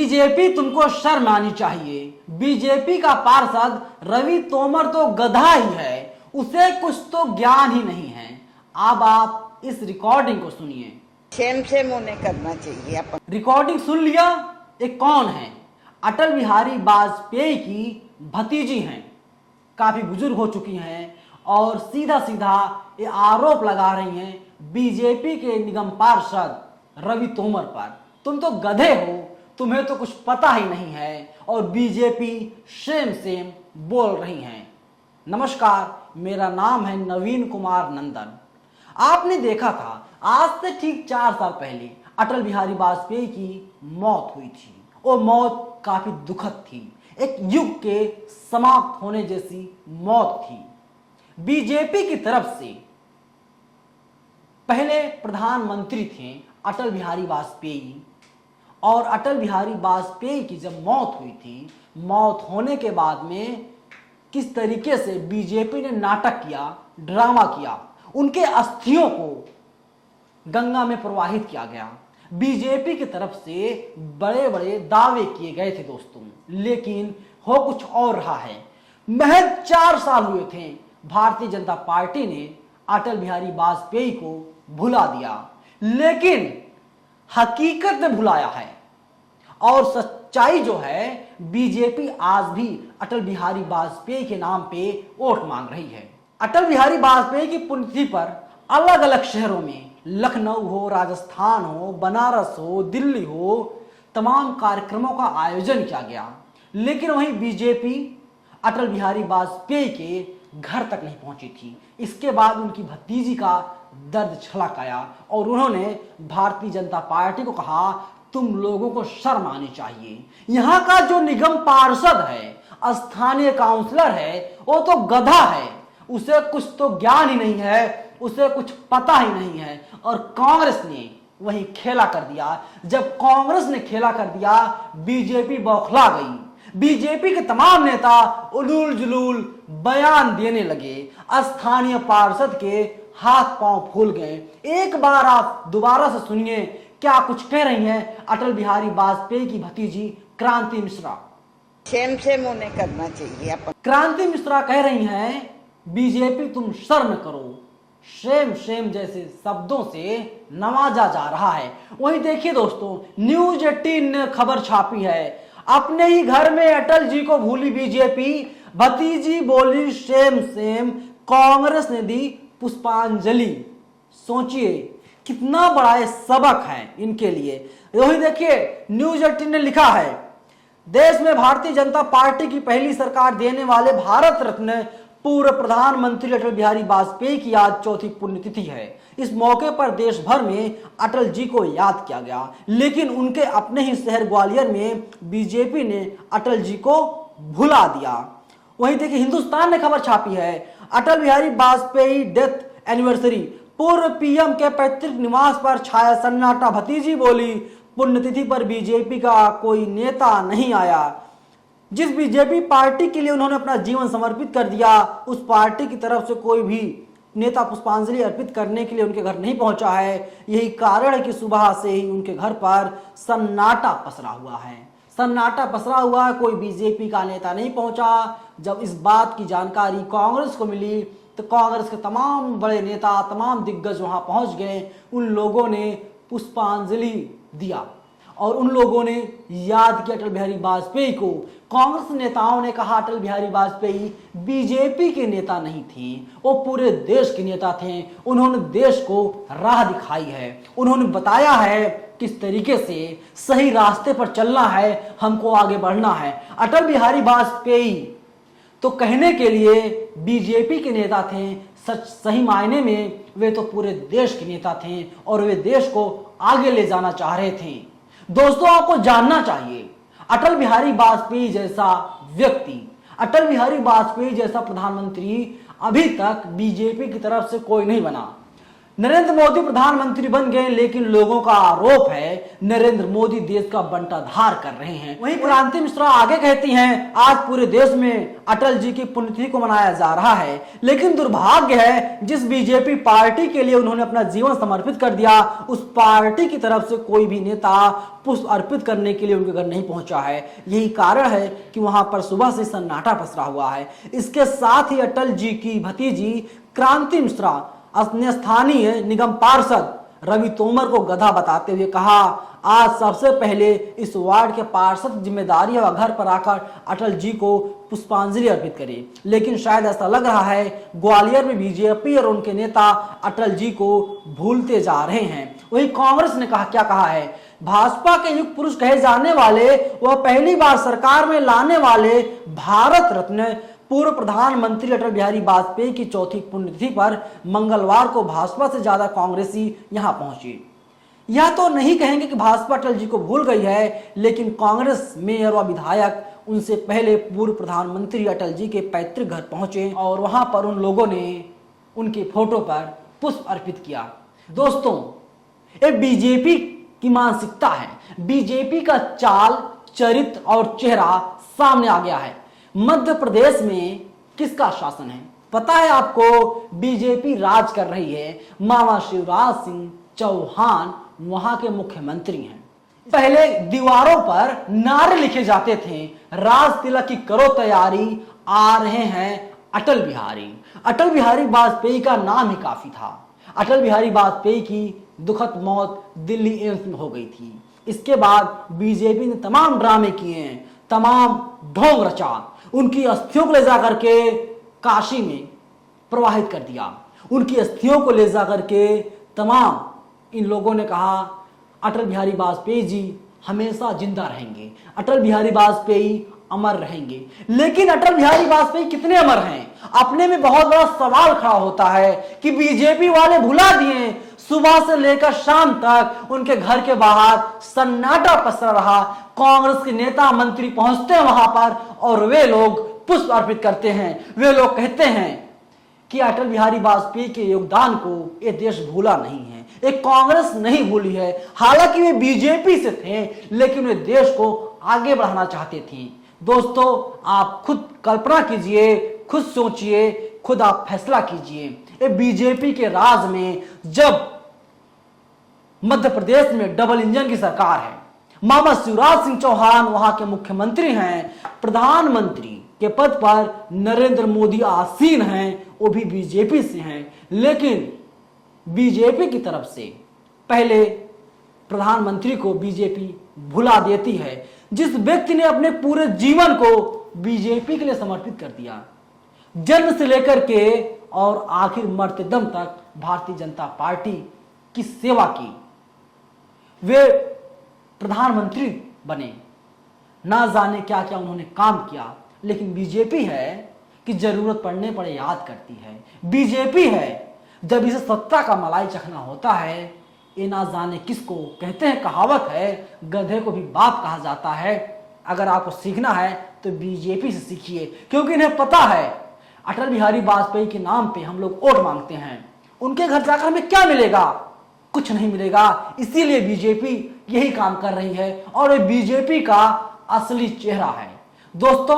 BJP तुमको शर्म आनी चाहिए। बीजेपी का पार्षद रवि तोमर तो गधा ही है, उसे कुछ तो ज्ञान ही नहीं है। अब आप इस रिकॉर्डिंग को सुनिए। शेम शेम उन्हें करना चाहिए। अपन रिकॉर्डिंग सुन लिया? ये कौन है? अटल बिहारी वाजपेयी की भतीजी हैं, काफी बुजुर्ग हो चुकी हैं और सीधा सीधा ये आरोप लगा रही हैं बीजेपी के निगम पार्षद रवि तोमर पर। तुम तो गधे हो, तुम्हें तो कुछ पता ही नहीं है और बीजेपी सेम सेम बोल रही हैं। नमस्कार, मेरा नाम है नवीन कुमार नंदन। आपने देखा था आज से ठीक 4 साल पहले अटल बिहारी वाजपेयी की मौत हुई थी। वो मौत काफी दुखद थी, एक युग के समाप्त होने जैसी मौत थी। बीजेपी की तरफ से पहले प्रधानमंत्री थे अटल बिहारी वाजपेयी और अटल बिहारी वाजपेयी की जब मौत हुई थी, मौत होने के बाद में किस तरीके से बीजेपी ने नाटक किया, ड्रामा किया, उनके अस्थियों को गंगा में प्रवाहित किया गया। बीजेपी की तरफ से बड़े बड़े दावे किए गए थे दोस्तों, लेकिन हो कुछ और रहा है। महज 4 साल हुए थे भारतीय जनता पार्टी ने अटल बिहारी वाजपेयी को भुला दिया, लेकिन हकीकत में भुलाया है और सच्चाई जो है, बीजेपी आज भी अटल बिहारी वाजपेयी के नाम पे वोट मांग रही है। अटल बिहारी वाजपेयी की पुण्यतिथि पर अलग अलग शहरों में, लखनऊ हो, राजस्थान हो, बनारस हो, दिल्ली हो, तमाम कार्यक्रमों का आयोजन किया गया, लेकिन वहीं बीजेपी अटल बिहारी वाजपेयी के घर तक नहीं पहुंची थी। इसके बाद उनकी भतीजी का दर्द छलक आया और उन्होंने भारतीय जनता पार्टी को कहा, तुम लोगों को शर्म आनी चाहिए। यहाँ का जो निगम पार्षद है, स्थानीय काउंसलर है, वो तो गधा है, उसे कुछ तो ज्ञान ही नहीं है, उसे कुछ पता ही नहीं है। और कांग्रेस ने वही खेला कर दिया। जब कांग्रेस ने खेला कर दिया, बीजेपी बौखला गई। बीजेपी के तमाम नेता उलूल जुलूल बयान देने लगे, स्थानीय पार्षद के हाथ पांव फूल गए। एक बार आप दोबारा से सुनिए क्या कुछ कह रही हैं अटल बिहारी वाजपेयी की भतीजी क्रांति मिश्रा। शेम शेम उन्हें करना चाहिए। अपन क्रांति मिश्रा कह रही हैं, बीजेपी तुम शर्म करो। शेम शेम जैसे शब्दों से नवाजा जा रहा है। वहीं देखिए दोस्तों, न्यूज 18 ने खबर छापी है, अपने ही घर में अटल जी को भूली बीजेपी, भतीजी बोली शेम शेम, कांग्रेस ने दी पुष्पांजलि। सोचिए कितना बड़ा ये सबक है इनके लिए। वहीं देखिए न्यूज 18 ने लिखा है, देश में भारतीय जनता पार्टी की पहली सरकार देने वाले भारत रत्न पूर्व प्रधानमंत्री अटल बिहारी वाजपेयी की आज चौथी पुण्यतिथि है। इस मौके पर देश भर में अटल जी को याद किया गया, लेकिन उनके अपने ही शहर ग्वालियर में बीजेपी ने अटल जी को भुला दिया। वहीं देखिए हिंदुस्तान ने खबर छापी है, अटल बिहारी वाजपेयी डेथ एनिवर्सरी, पूर्व पीएम के पैतृक निवास पर छाया सन्नाटा, भतीजी बोली पुण्यतिथि पर बीजेपी का कोई नेता नहीं आया। जिस बीजेपी पार्टी के लिए उन्होंने अपना जीवन समर्पित कर दिया, उस पार्टी की तरफ से कोई भी नेता पुष्पांजलि अर्पित करने के लिए उनके घर नहीं पहुंचा है। यही कारण है कि सुबह से ही उनके घर पर सन्नाटा पसरा हुआ है। सन्नाटा पसरा हुआ है, कोई बीजेपी का नेता नहीं पहुंचा। जब इस बात की जानकारी कांग्रेस को मिली तो कांग्रेस के तमाम बड़े नेता, तमाम दिग्गज वहां पहुंच गए। उन लोगों ने पुष्पांजलि दिया और उन लोगों ने याद किया अटल बिहारी वाजपेयी को। कांग्रेस नेताओं ने कहा अटल बिहारी वाजपेयी बीजेपी के नेता नहीं थे, वो पूरे देश के नेता थे। उन्होंने देश को राह दिखाई है, उन्होंने बताया है किस तरीके से सही रास्ते पर चलना है, हमको आगे बढ़ना है। अटल बिहारी वाजपेयी तो कहने के लिए बीजेपी के नेता थे, सही मायने में वे तो पूरे देश के नेता थे और वे देश को आगे ले जाना चाह रहे थे। दोस्तों आपको जानना चाहिए, अटल बिहारी वाजपेयी जैसा व्यक्ति, अटल बिहारी वाजपेयी जैसा प्रधानमंत्री अभी तक बीजेपी की तरफ से कोई नहीं बना। नरेंद्र मोदी प्रधानमंत्री बन गए, लेकिन लोगों का आरोप है नरेंद्र मोदी देश का बंटाधार कर रहे हैं। वहीं क्रांति मिश्रा आगे कहती हैं, आज पूरे देश में अटल जी की पुण्यतिथि को मनाया जा रहा है, लेकिन दुर्भाग्य है जिस बीजेपी पार्टी के लिए उन्होंने अपना जीवन समर्पित कर दिया, उस पार्टी की तरफ से कोई भी नेता पुष्प अर्पित करने के लिए उनके घर नहीं पहुंचा है। यही कारण है कि वहां पर सुबह से सन्नाटा पसरा हुआ है। इसके साथ ही अटल जी की भतीजी क्रांति मिश्रा अपने स्थानीय निगम पार्षद रवि तोमर को गधा बताते हुए कहा, आज सबसे पहले इस वार्ड के पार्षद की जिम्मेदारी है घर पर आकर अटल जी को पुष्पांजलि अर्पित करें। लेकिन शायद ऐसा लग रहा है ग्वालियर में बीजेपी और उनके नेता अटल जी को भूलते जा रहे हैं। वही कांग्रेस ने क्या कहा है, भाजपा के युग पुरुष कहे जाने वाले वह पहली बार सरकार में लाने वाले भारत रत्न पूर्व प्रधानमंत्री अटल बिहारी वाजपेयी की चौथी पुण्यतिथि पर मंगलवार को भाजपा से ज्यादा कांग्रेसी यहां पहुंचे। यह तो नहीं कहेंगे कि भाजपा अटल जी को भूल गई है, लेकिन कांग्रेस मेयर व विधायक उनसे पहले पूर्व प्रधानमंत्री अटल जी के पैतृक घर पहुंचे और वहां पर उन लोगों ने उनके फोटो पर पुष्प अर्पित किया। दोस्तों, ये बीजेपी की मानसिकता है। बीजेपी का चाल, चरित्र और चेहरा सामने आ गया है। मध्य प्रदेश में किसका शासन है पता है आपको? बीजेपी राज कर रही है। मामा शिवराज सिंह चौहान वहां के मुख्यमंत्री हैं। पहले दीवारों पर नारे लिखे जाते थे, राज तिलक की करो तैयारी, आ रहे हैं अटल बिहारी। अटल बिहारी वाजपेयी का नाम ही काफी था। अटल बिहारी वाजपेयी की दुखद मौत दिल्ली एम्स में हो गई थी। इसके बाद बीजेपी ने तमाम ड्रामे किए, तमाम ढोंग रचा, उनकी अस्थियों को ले जाकर के काशी में प्रवाहित कर दिया। उनकी अस्थियों को ले जाकर के तमाम इन लोगों ने कहा अटल बिहारी वाजपेयी जी हमेशा जिंदा रहेंगे, अटल बिहारी वाजपेयी अमर रहेंगे। लेकिन अटल बिहारी वाजपेयी कितने अमर हैं? अपने में बहुत बड़ा सवाल खड़ा होता है कि बीजेपी वाले भुला दिए। सुबह से लेकर शाम तक उनके घर के बाहर सन्नाटा पसरा रहा। कांग्रेस के नेता मंत्री पहुंचते हैं वहां पर और वे लोग पुष्प अर्पित करते हैं। वे लोग कहते हैं कि अटल बिहारी वाजपेयी के योगदान को ये देश भूला नहीं है, एक कांग्रेस नहीं भूली है। हालांकि वे बीजेपी से थे, लेकिन वे देश को आगे बढ़ाना चाहते थे। दोस्तों, आप खुद कल्पना कीजिए, खुद सोचिए, खुद आप फैसला कीजिए। ये बीजेपी के राज में जब मध्य प्रदेश में डबल इंजन की सरकार है, मामा शिवराज सिंह चौहान वहां के मुख्यमंत्री हैं, प्रधानमंत्री के पद पर नरेंद्र मोदी आसीन हैं, वो भी बीजेपी से हैं। लेकिन बीजेपी की तरफ से पहले प्रधानमंत्री को बीजेपी भुला देती है, जिस व्यक्ति ने अपने पूरे जीवन को बीजेपी के लिए समर्पित कर दिया, जन्म से लेकर के और आखिर मरते दम तक भारतीय जनता पार्टी की सेवा की। वे प्रधानमंत्री बने, ना जाने क्या क्या उन्होंने काम किया, लेकिन बीजेपी है कि जरूरत पड़ने पर याद करती है। बीजेपी है जब इसे सत्ता का मलाई चखना होता है, ये ना जाने किसको कहते हैं। कहावत है, गधे को भी बाप कहा जाता है। अगर आपको सीखना है तो बीजेपी से सीखिए, क्योंकि इन्हें पता है अटल बिहारी वाजपेयी के नाम पे हम लोग वोट मांगते हैं, उनके घर जाकर हमें क्या मिलेगा? कुछ नहीं मिलेगा। इसीलिए बीजेपी यही काम कर रही है और ये बीजेपी का असली चेहरा है। दोस्तों,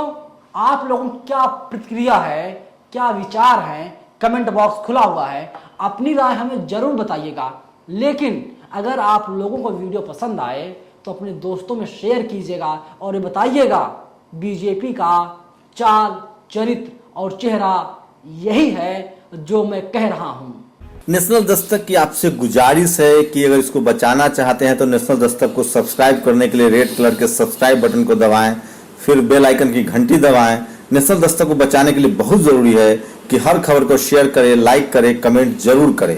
आप लोगों की क्या प्रतिक्रिया है, क्या विचार है? कमेंट बॉक्स खुला हुआ है, अपनी राय हमें जरूर बताइएगा। लेकिन अगर आप लोगों को वीडियो पसंद आए तो अपने दोस्तों में शेयर कीजिएगा और ये बताइएगा बीजेपी का चाल, चरित्र और चेहरा यही है जो मैं कह रहा हूं। नेशनल दस्तक की आपसे गुजारिश है कि अगर इसको बचाना चाहते हैं तो नेशनल दस्तक को सब्सक्राइब करने के लिए रेड कलर के सब्सक्राइब बटन को दबाएं, फिर बेल आइकन की घंटी दबाएं। नेशनल दस्तक को बचाने के लिए बहुत जरूरी है कि हर खबर को शेयर करें, लाइक करें, कमेंट जरूर करें।